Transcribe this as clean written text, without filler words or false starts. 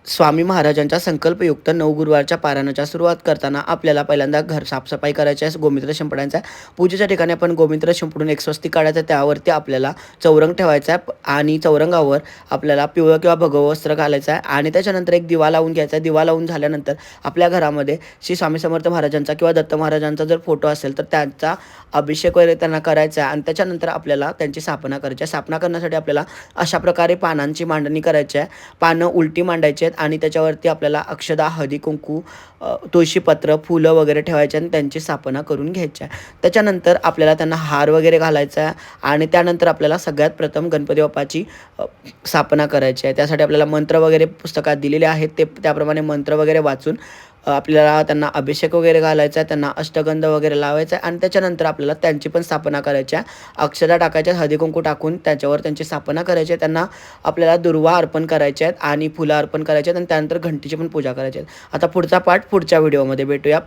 स्वामी महाराजांच्या संकल्पयुक्त नवगुरुवारच्या पारायणाच्या सुरुवात करताना आपल्याला पहिल्यांदा घर साफसफाई करायची आहे, गोमूत्र शिंपडायचा आहे. पूजेच्या ठिकाणी आपण गोमूत्र शिंपडून एक स्वस्तिक काढायचं आहे. त्यावरती आपल्याला चौरंग ठेवायचा आहे आणि चौरंगावर आपल्याला पिवळं किंवा भगवं वस्त्र घालायचं आहे आणि त्याच्यानंतर एक दिवा लावून घ्यायचा आहे. दिवा लावून झाल्यानंतर आपल्या घरामध्ये श्री स्वामी समर्थ महाराजांचा किंवा दत्त महाराजांचा जर फोटो असेल तर त्यांचा अभिषेक वगैरे त्यांना करायचा आहे आणि त्याच्यानंतर आपल्याला त्यांची स्थापना करायची आहे. स्थापना करण्यासाठी आपल्याला अशा प्रकारे पानांची मांडणी करायची आहे. पानं उलटी मांडायची आहेत आणि त्याच्यावरती आपल्याला अक्षदा, हळदी कुंकू, तुळशीपत्र, फुलं वगैरे ठेवायचे आणि त्यांची स्थापना करून घ्यायची आहे. त्याच्यानंतर आपल्याला त्यांना हार वगैरे घालायचा आहे आणि त्यानंतर आपल्याला सगळ्यात प्रथम गणपती बाप्पाची स्थापना करायची आहे. त्यासाठी आपल्याला मंत्र वगैरे पुस्तकात दिलेले आहेत, ते त्याप्रमाणे मंत्र वगैरे वाचून आपल्याला त्यांना अभिषेक वगैरे घालायचा आहे, त्यांना अष्टगंध वगैरे लावायचा आहे आणि त्याच्यानंतर आपल्याला त्यांची पण स्थापना करायची आहे. अक्षता टाकायच्या, हळदी कुंकू टाकून त्याच्यावर त्यांची स्थापना करायची आहे. त्यांना आपल्याला दुर्वा अर्पण करायचे आहेत आणि फुलं अर्पण करायचे आहेत आणि त्यानंतर घंटीची पण पूजा करायची आहे. आता पुढचा पार्ट पुढच्या व्हिडिओमध्ये भेटूया.